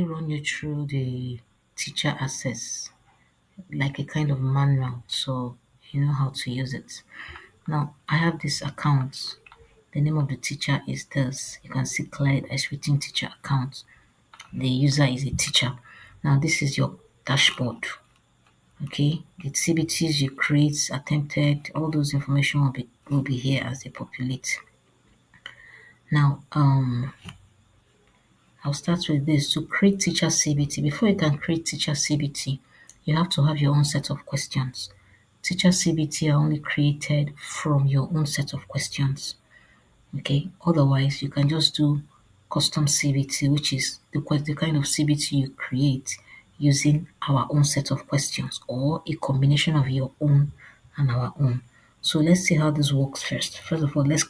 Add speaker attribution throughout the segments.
Speaker 1: Run you through the teacher access, like a kind of manual, so you know how to use it. Now, I have this account. The name of the teacher is this. You can see clearly it's written teacher account. The user is a teacher. Now, this is your dashboard. Okay, the CBTs you create, attempted, all those information will be here as they populate. Now, I'll start with this. To create teacher CBT, before you can create teacher CBT, you have to have your own set of questions. Teacher CBT are only created from your own set of questions. Okay, otherwise you can just do custom CBT, which is the kind of CBT you create using our own set of questions or a combination of your own and our own. So let's see how this works first. First of all, let's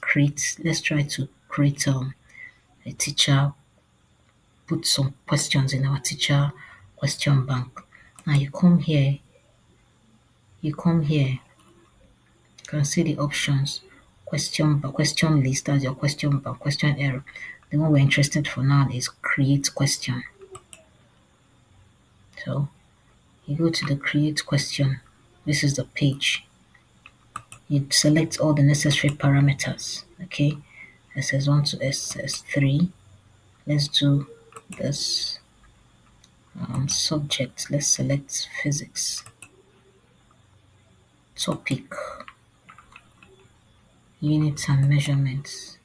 Speaker 1: try to create a teacher, put some questions in our teacher question bank. Now you come here, you can see the options. Question list, as your question bank, question error. The one we're interested for now is create question. So you go to the create question. This is the page. You select all the necessary parameters. Okay, SS1 to SS3. Let's do this subject. Let's select physics. Topic, units and measurements,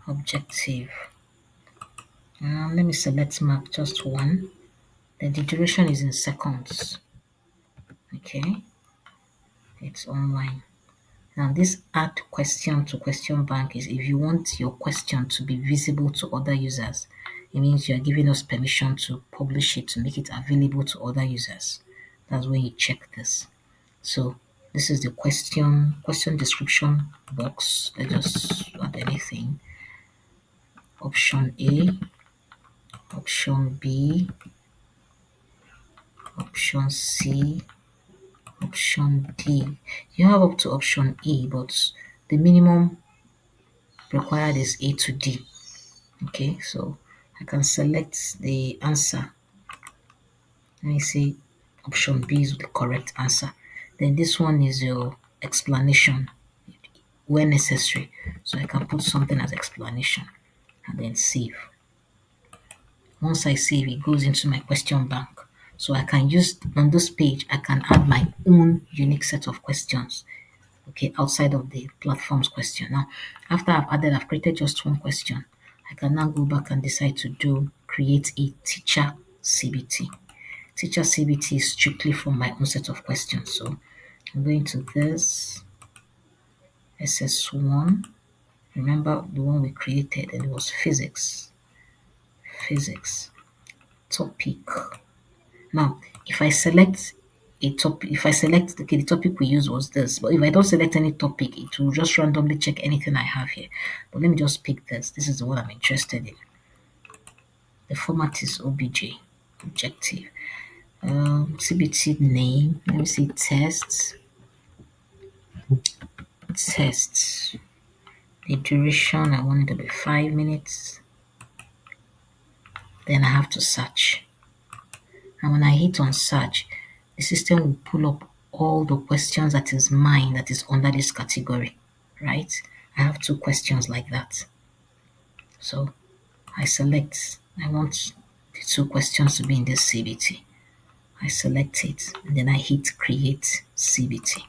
Speaker 1: objective. Let me select mark just one. Then the duration is in seconds. Okay, it's online. Now this add question to question bank is if you want your question to be visible to other users. It means you are giving us permission to publish it, to make it available to other users. That's when you check this. So this is the question description box. Let's just add anything. Option A, option B, option C, option D. You have up to option E, but the minimum required is A to D. Okay, so I can select the answer. Let me see, option B is the correct answer. Then this one is your explanation where necessary. So I can put something as explanation and then save. Once I save, it goes into my question bank. So I can use on this page, I can add my own unique set of questions. Okay, outside of the platform's question. Now, after I've created just one question, I can now go back and decide to create a teacher CBT. Teacher CBT is strictly from my own set of questions. So I'm going to this SS1. Remember the one we created, and it was physics. Physics topic. Now, if I select a topic, okay, the topic we use was this, but if I don't select any topic, it will just randomly check anything I have here. But let me just pick this. This is the one I'm interested in. The format is OBJ, objective. CBT name. Let me see, tests. Tests. The duration, I want it to be 5 minutes. Then I have to search. And when I hit on search, the system will pull up all the questions that is mine that is under this category, right? I have two questions like that. So I want the two questions to be in this CBT. I select it and then I hit create CBT.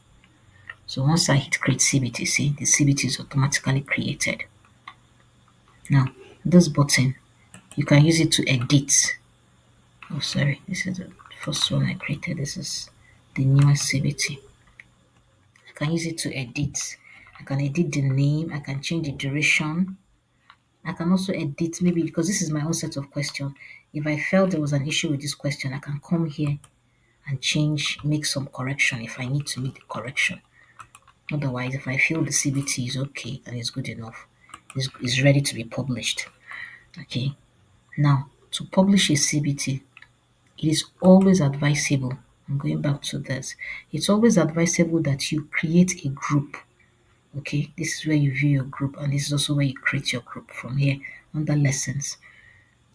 Speaker 1: So once I hit create CBT, see, the CBT is automatically created. Now, this button, you can use it to edit. Oh, sorry, this is the first one I created. This is the newest CBT. I can use it to edit. I can edit the name. I can change the duration. I can also edit, maybe because this is my own set of questions. If I felt there was an issue with this question, I can come here and make some correction if I need to make the correction. Otherwise, if I feel the CBT is okay and is good enough, is ready to be published. Okay. Now, to publish a CBT, it is always advisable. I'm going back to this. It's always advisable that you create a group. Okay, this is where you view your group, and this is also where you create your group from here under lessons.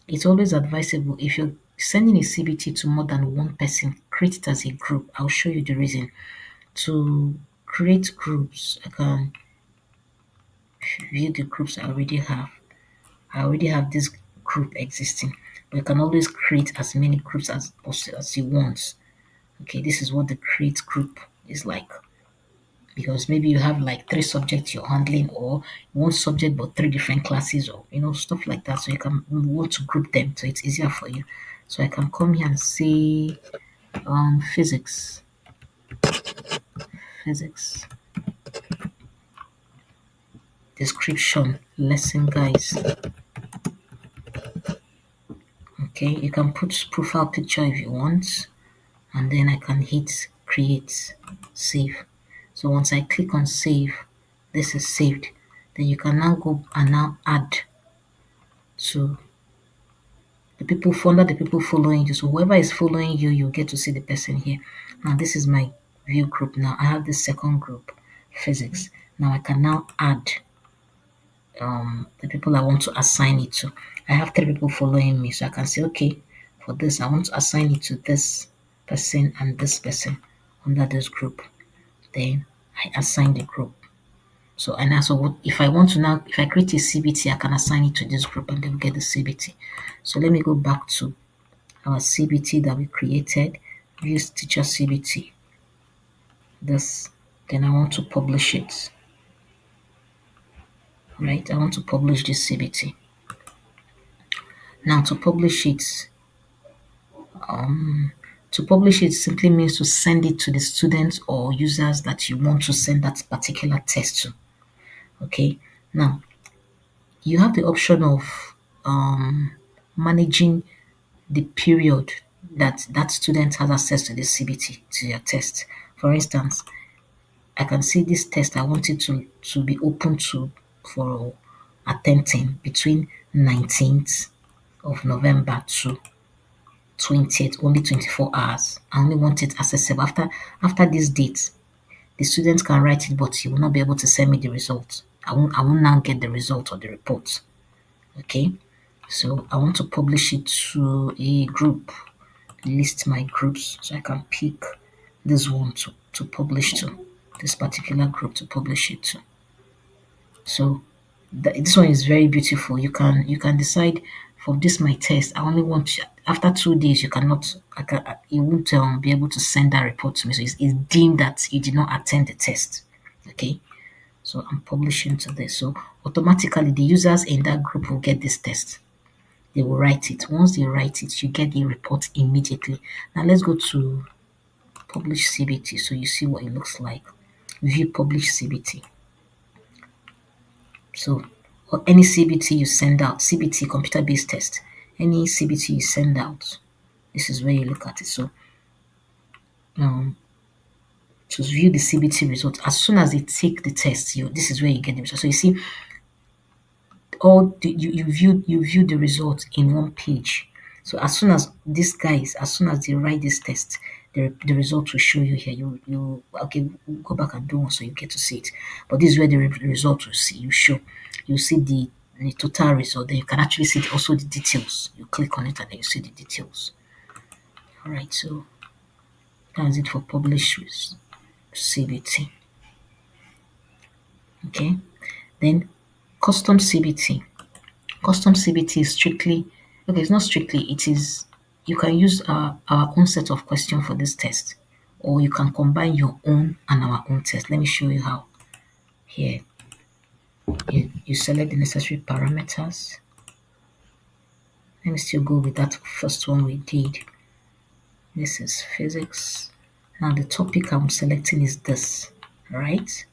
Speaker 1: It's always advisable if you're sending a CBT to more than one person, create it as a group. I'll show you the reason. To create groups, I can view the groups I already have. I already have this group existing, but you can always create as many groups as possible as you want. Okay, this is what the create group is like. Because maybe you have like three subjects you're handling, or one subject but three different classes, or stuff like that. So you can want to group them so it's easier for you. So I can come here and say physics, physics description, lesson guys. Okay, you can put profile picture if you want, and then I can hit create, save. So once I click on save, this is saved. Then you can now go and now add to the people, follow the people following you. So whoever is following you, you get to see the person here. Now this is my view group. Now I have the second group, physics. Now I can now add the people I want to assign it to. I have three people following me, so I can say, okay, for this I want to assign it to this person and this person under this group. Then I assign the group. So and also if I want to now, if I create a CBT, I can assign it to this group and then get the CBT. So let me go back to our CBT that we created. Use teacher CBT. This, then I want to publish it. Right, I want to publish this CBT. Now to publish it simply means to send it to the students or users that you want to send that particular test to. Okay, now you have the option of managing the period that that student has access to the CBT, to your test. For instance, I can see this test I want it to be open to for attempting between 19th of November to 20th, only 24 hours. I only want it accessible after this date. The students can write it, but he will not be able to send me the result. I won't now get the result or the report. Okay. So I want to publish it to a group, list my groups. So I can pick this one to publish to, this particular group to publish it to. So this one is very beautiful. You can decide for this my test. I only want after 2 days you cannot. You won't be able to send that report to me. So it's deemed that you did not attend the test. Okay. So I'm publishing to this. So automatically the users in that group will get this test. They will write it. Once they write it, you get the report immediately. Now let's go to publish CBT so you see what it looks like. View publish CBT. So or any CBT you send out, CBT computer based test, any CBT you send out, this is where you look at it. So to view the CBT result, as soon as they take the test, this is where you get the result. So you see you view the result in one page. So as soon as these guys, as soon as they write this test, the result will show you here. You okay, we'll go back and do one so you get to see it. But this is where the result will see you show. You see the total result. Then you can actually see also the details. You click on it and then you see the details. All right, so that's it for publish with CBT. Okay, then custom CBT. Custom CBT is strictly, okay, it's not strictly, it is, you can use our own set of questions for this test, or you can combine your own and our own test. Let me show you how. Here, you select the necessary parameters. Let me still go with that first one we did. This is physics. Now the topic I'm selecting is this, right?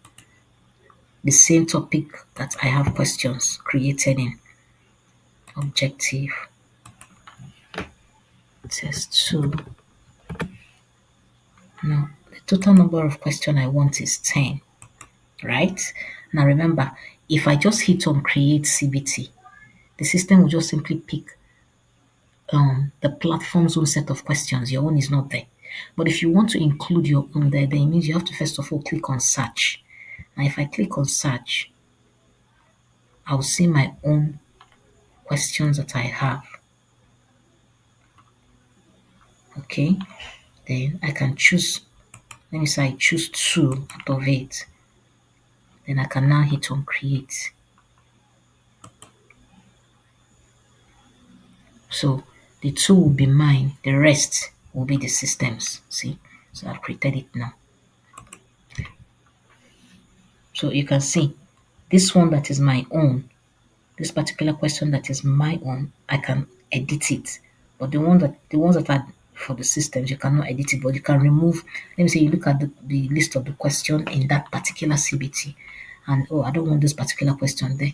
Speaker 1: The same topic that I have questions created in. Objective test 2. Now, the total number of questions I want is 10, right? Now remember, if I just hit on create CBT, the system will just simply pick the platform's own set of questions. Your own is not there. But if you want to include your own there, then it means you have to first of all click on search. Now if I click on search, I'll see my own questions that I have. Okay, then I can choose, let me say I choose 2 out of 8. Then I can now hit on create. So the 2 will be mine, the rest will be the system's. See, so I've created it now. So you can see this one that is my own, this particular question that is my own, I can edit it. But the ones that are for the systems, you cannot edit it, but you can remove. Let me say you look at the list of the question in that particular CBT, and oh, I don't want this particular question there.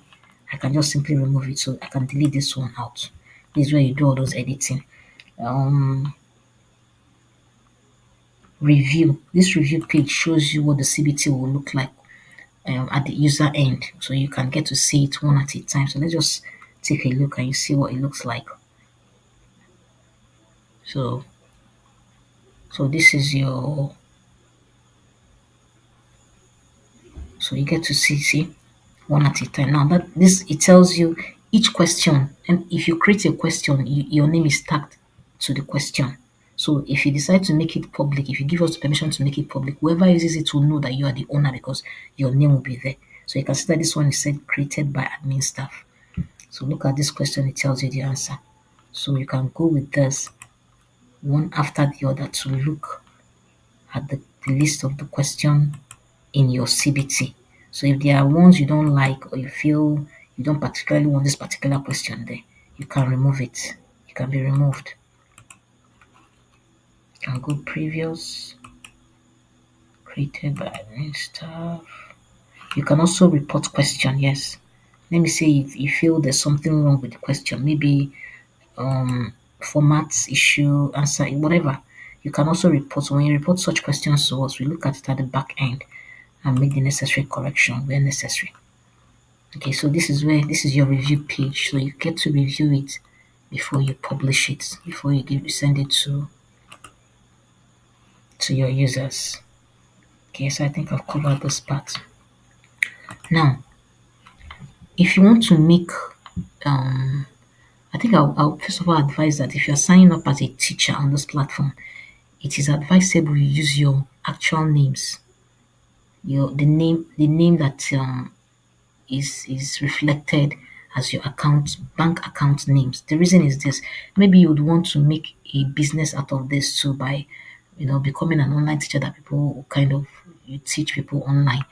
Speaker 1: I can just simply remove it, so I can delete this one out. This is where you do all those editing. Um, Review. This review page shows you what the CBT will look like at the user end, so you can get to see it one at a time. So let's just take a look and you see what it looks like. So this is your, so you get to see one at a time. Now that this, it tells you each question, and if you create a question, your name is tagged to the question. So if you decide to make it public, if you give us permission to make it public, whoever uses it will know that you are the owner because your name will be there. So you can see that this one is said created by admin staff. So look at this question, it tells you the answer. So you can go with this one after the other to look at the list of the question in your CBT. So if there are ones you don't like or you feel you don't particularly want this particular question there, you can remove it. It can be removed. You can go previous, created by admin staff. You can also report question, yes. Let me say if you feel there's something wrong with the question, maybe format issue, answer, whatever. You can also report. So when you report such questions to us, we look at it at the back end and make the necessary correction where necessary. Okay, so this is your review page. So you get to review it before you publish it, before you send it to your users. Okay, so I think I've covered this part. Now, if you want to make I think I'll first of all advise that if you're signing up as a teacher on this platform, it is advisable you use your actual names, the name that is reflected as your bank account names. The reason is this: maybe you would want to make a business out of this too by, becoming an online teacher that people kind of you teach people online.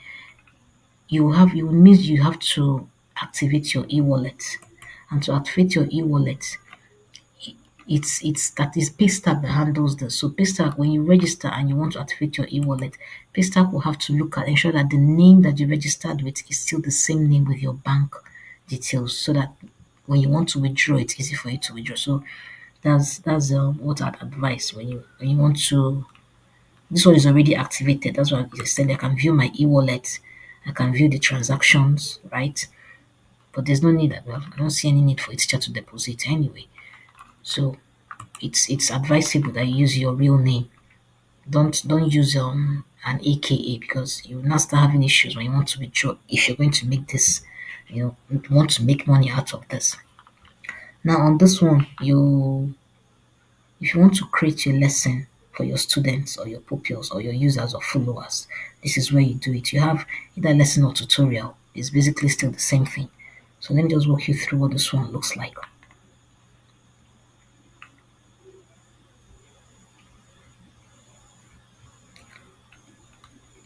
Speaker 1: You have to activate your e-wallet, and to activate your e-wallet, it's that is Paystack that handles this. So Paystack, when you register and you want to activate your e-wallet, Paystack will have to look at ensure that the name that you registered with is still the same name with your bank details, so that when you want to withdraw, it's easy for you to withdraw. So that's what I'd advise when you want to. This one is already activated. That's why I said I can view my e-wallet, I can view the transactions, right? But there's no need. Well, I don't see any need for a teacher to deposit anyway. So it's advisable that you use your real name. Don't use an AKA, because you will now start having issues when you want to withdraw if you're going to make this, you want to make money out of this. Now on this one, if you want to create a lesson for your students or your pupils or your users or followers, this is where you do it. You have either lesson or tutorial. It's basically still the same thing. So let me just walk you through what this one looks like.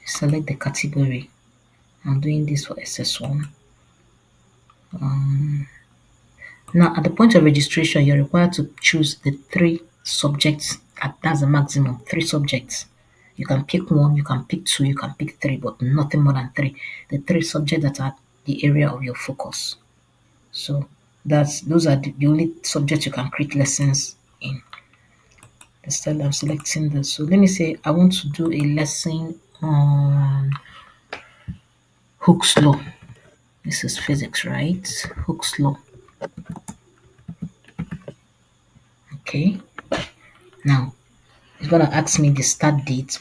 Speaker 1: Select the category. I'm doing this for SS1. Now, at the point of registration, you're required to choose the 3 subjects. That's the maximum, 3 subjects. You can pick 1, you can pick 2, you can pick 3, but nothing more than 3. The 3 subjects that are the area of your focus. So those are the only subjects you can create lessons in. Instead, I'm selecting this. So let me say I want to do a lesson on Hooke's law. This is physics, right? Hooke's law. Okay. Now it's gonna ask me the start date.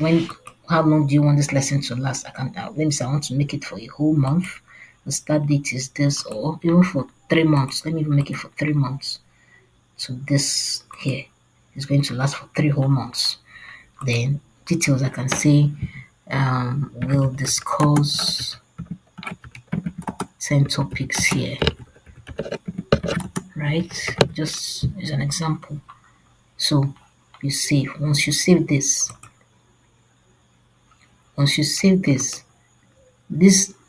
Speaker 1: How long do you want this lesson to last? I can let me say I want to make it for a whole month. The start date is this, or even for 3 months. Let me even make it for 3 months. So this here. It's going to last for 3 whole months. Then details, I can say we'll discuss 10 topics here, right? Just as an example. So you save. Once you save this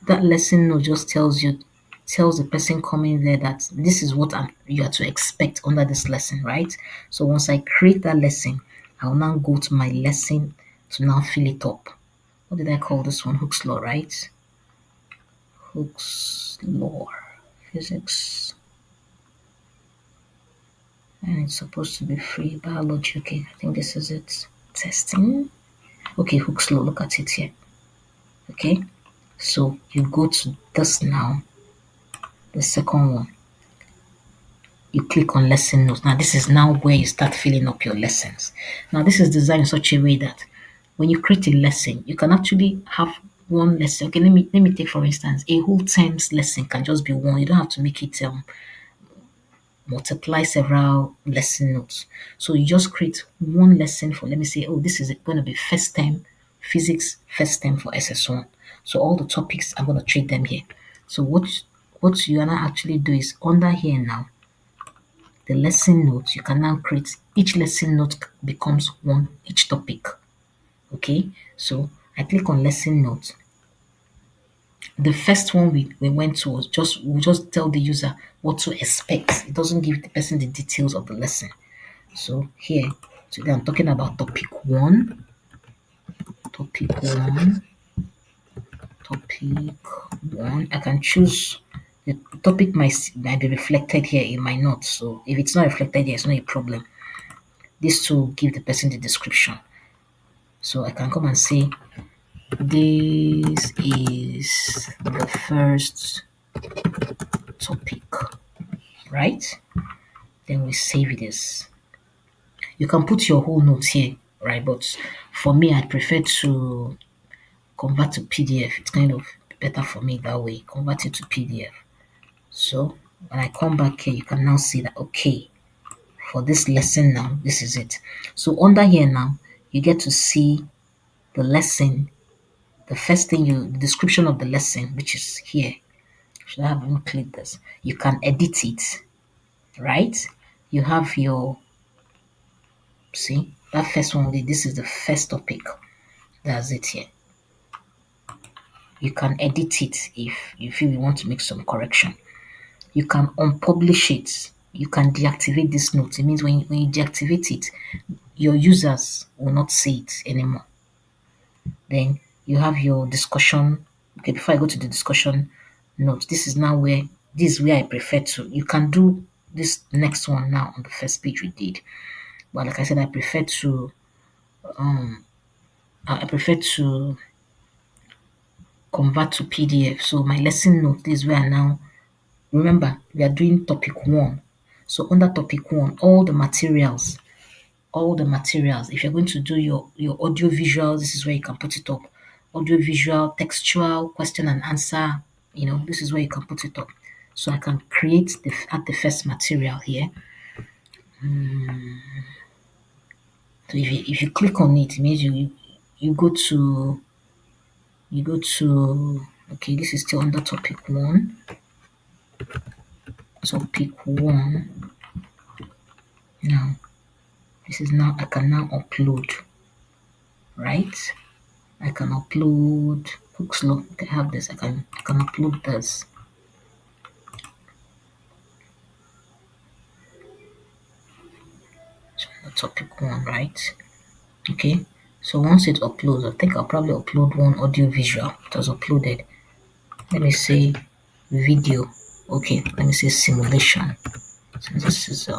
Speaker 1: that lesson note just tells the person coming there that this is what you are to expect under this lesson, right? So once I create that lesson, I'll now go to my lesson to now fill it up. What did I call this one? Hooke's law, right? Hooke's law, physics, and it's supposed to be free biology. Okay, I think this is it. Testing. Okay, Hooke's law. Look at it here. Okay, so you go to this now, the second one. You click on lesson notes. Now this is now where you start filling up your lessons. Now this is designed in such a way that when you create a lesson, you can actually have one lesson. Okay, let me take for instance a whole term's lesson can just be one. You don't have to make it multiply several lesson notes. So you just create one lesson for, let me say, oh, this is going to be first term physics, first term for SS1. So all the topics, I'm going to treat them here. So what you gonna actually do is under here now, the lesson notes, you can now create each lesson note becomes one each topic. Okay, so I click on lesson notes. The first one we went to was we just tell the user what to expect. It doesn't give the person the details of the lesson. So here today I'm talking about topic one. I can choose the topic might be reflected here in my notes. So if it's not reflected here, it's not a problem. This to give the person the description. So I can come and say this is the first topic, right? Then we save this. You can put your whole notes here, right? But for me, I prefer to convert to PDF. It's kind of better for me that way. Convert it to PDF. So when I come back here, you can now see that, okay, for this lesson now, this is it. So under here now, you get to see the lesson. The first thing the description of the lesson, which is here. Should I have even clicked this? You can edit it, right? You have your, see, that first one, this is the first topic. That's it here. You can edit it if you feel you want to make some correction. You can unpublish it. You can deactivate this note. It means when you deactivate it, your users will not see it anymore. Then you have your discussion. Okay, before I go to the discussion notes, this is where I prefer to. You can do this next one now on the first page we did. But like I said, I prefer to convert to PDF. So my lesson note is where I now remember we are doing topic one. So under topic one, all the materials. If you're going to do your audio visual, this is where you can put it up. Audio visual, textual, question and answer, this is where you can put it up. So I can add the first material here. So if you click on it, it means you go to okay, this is still under topic one. Now this is now I can now upload, right? I can upload books. Look, I have this. I can upload this. So the topic one, right? Okay. So once it uploads, I think I'll probably upload one audio visual. It was uploaded. Let me say video. Okay. Let me say simulation. So this is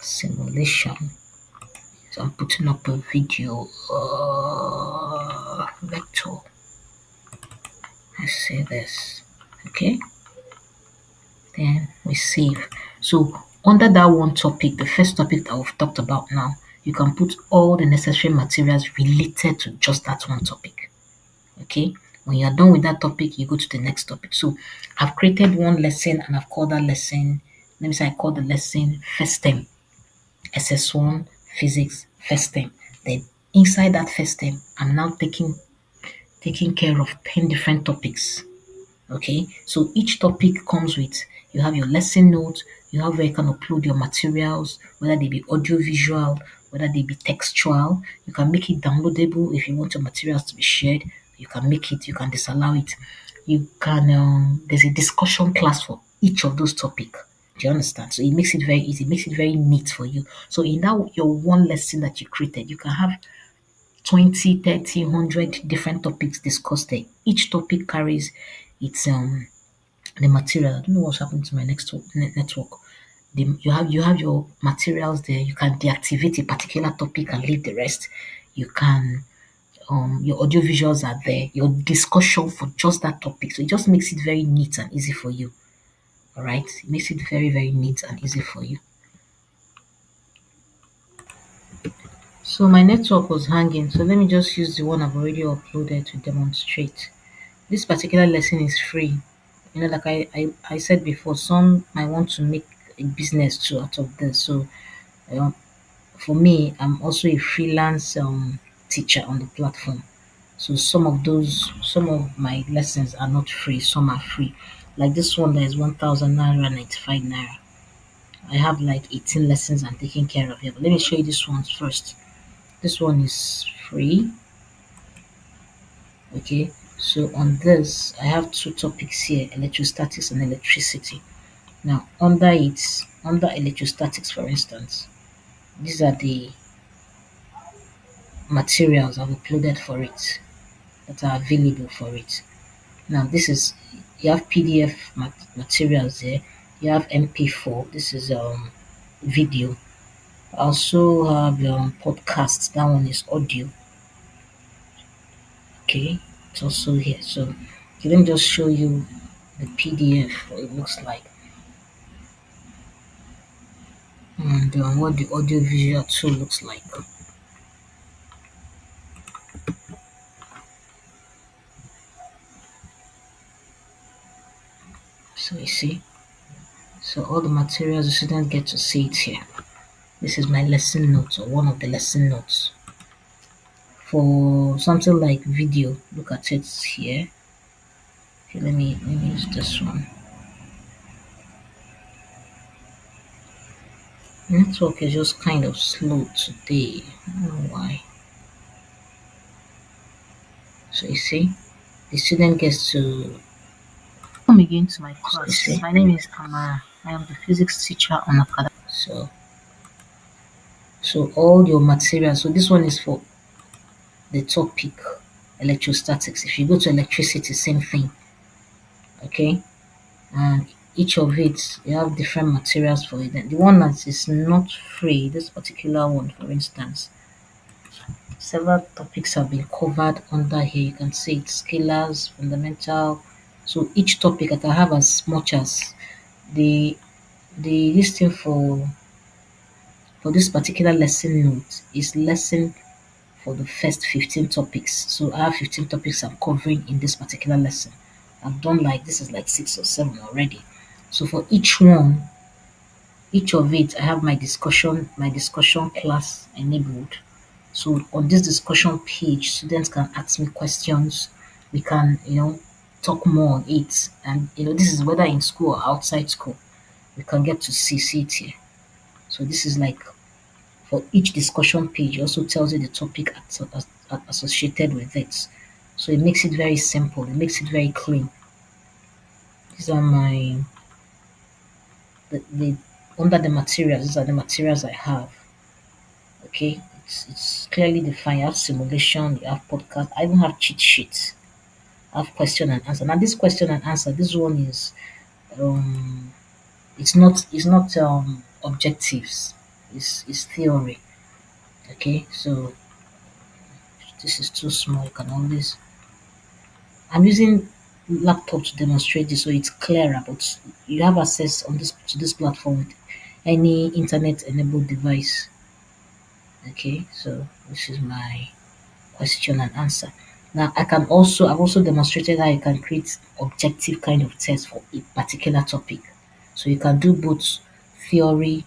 Speaker 1: simulation. So I'm putting up a video vector. I say this. Okay. Then we save. So under that one topic, the first topic that we've talked about now, you can put all the necessary materials related to just that one topic. Okay. When you're done with that topic, you go to the next topic. So I've created one lesson and I've called that lesson, let me say I call the lesson first term SS1 physics first term. Then inside that first term, I'm now taking care of 10 different topics. Okay, so each topic comes with, you have your lesson notes, you have where you can upload your materials, whether they be audio visual, whether they be textual. You can make it downloadable if you want your materials to be shared. You can make it, you can disallow it. You can there's a discussion class for each of those topic. Do you understand? So it makes it very easy, it makes it very neat for you. So in that your one lesson that you created, you can have 20, 30, 100 different topics discussed there. Each topic carries its the material. I don't know what's happened to my next network. You have your materials there. You can deactivate a particular topic and leave the rest. You can your audio visuals are there. Your discussion for just that topic. So it just makes it very neat and easy for you. All right, it makes it very very neat and easy for you. So my network was hanging. So let me just use the one I've already uploaded to demonstrate. This particular lesson is free. Like I said before, some might want to make a business too out of this. So uh, for me, I'm also a freelance teacher on the platform. So some of my lessons are not free, some are free. Like this one, there is 1,995 naira. I have like 18 lessons I'm taking care of here. But let me show you this one first. This one is free. Okay, so on this, I have two topics here: electrostatics and electricity. Now, under electrostatics, for instance, these are the materials I've uploaded for it that are available for it. Now, this is you have PDF materials there. You have MP4. This is video. I also have podcasts. That one is audio. Okay, it's also here. So, okay, let me just show you the PDF. What it looks like, and what the audio visual tool looks like. So you see, so all the materials the students get to see it here. This is my lesson notes or one of the lesson notes. For something like video, look at it here. Okay, let me use this one. Network is just kind of slow today. I don't know why. So you see, the student gets to come again to my class. My name is Amara. I am the physics teacher on Academy. So all your materials. So this one is for the topic electrostatics. If you go to electricity, same thing. Okay, and each of it you have different materials for it. And the one that is not free, this particular one, for instance, several topics have been covered under here. You can see it: scalars, fundamental. So each topic I can have as much as the listing for this particular lesson note is lesson for the first 15 topics. So I have 15 topics I'm covering in this particular lesson. I've done like this is like 6 or 7 already. So for each one, each of it, I have my discussion class enabled. So on this discussion page, students can ask me questions. We can, talk more on it. And this is whether in school or outside school. We can get to see it here. So this is like for each discussion page, it also tells you the topic associated with it. So it makes it very simple. It makes it very clean. These are the under the materials. These are the materials I have. Okay, it's clearly defined. You have simulation. You have podcast. I even have cheat sheets. I have question and answer. Now this question and answer. This one is um, it's not objectives. It's theory. Okay, so this is too small. You can always. I'm using laptop to demonstrate this, so it's clearer. But you have access on this to this platform with any internet-enabled device. Okay, so this is my question and answer. Now I've also demonstrated how you can create objective kind of test for a particular topic. So you can do both theory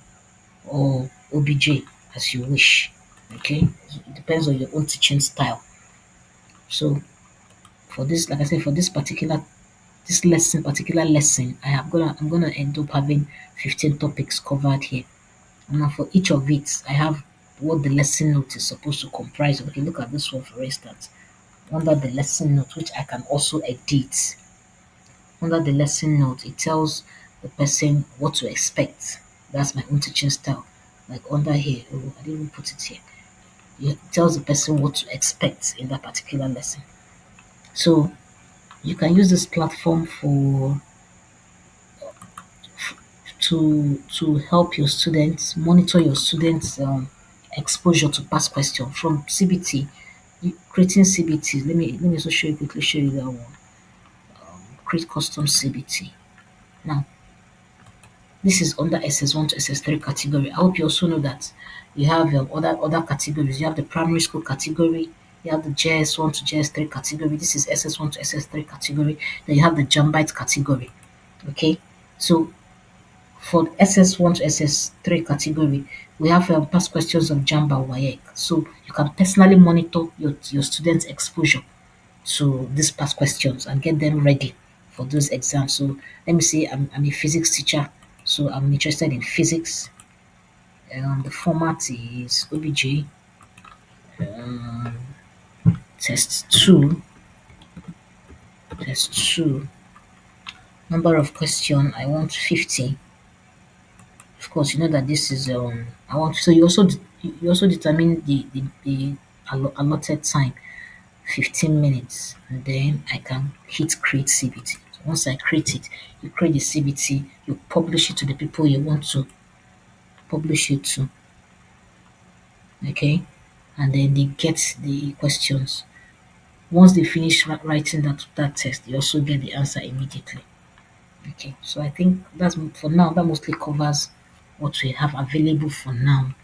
Speaker 1: or OBJ as you wish. Okay, it depends on your own teaching style. So for this, like I said, for particular lesson, I'm gonna end up having 15 topics covered here. And now for each of it, I have what the lesson note is supposed to comprise. Okay, look at this one for instance. Under the lesson note, which I can also edit. Under the lesson note, it tells the person what to expect. That's my own teaching style. Like under here, oh, I didn't even put it here. It tells the person what to expect in that particular lesson. So you can use this platform for to help your students monitor your students exposure to past question from CBT. Creating CBT, let me also quickly show you that one. Create custom CBT. Now this is under SS1 to SS3 category. I hope you also know that you have other categories. You have the primary school category, you have the JS1 to JS3 category. This is SS1 to SS3 category. Then you have the Jambite category. Okay, so for SS1 to SS3 category, we have past questions of Jamba WAEC. So you can personally monitor your students' exposure to these past questions and get them ready for those exams. So let me say I'm a physics teacher, so I'm interested in physics. The format is OBJ um, test 2, test 2. Number of question I want 50. Of course, you know that this is I want so you also determine the allotted time, 15 minutes, and then I can hit create CBT. So once I create it, you create the CBT, you publish it to the people you want to publish it to, okay, and then they get the questions. Once they finish writing that test, they also get the answer immediately. Okay, so I think that's for now. That mostly covers what we have available for now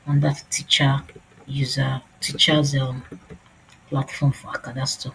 Speaker 1: on that teachers platform for Acadastor.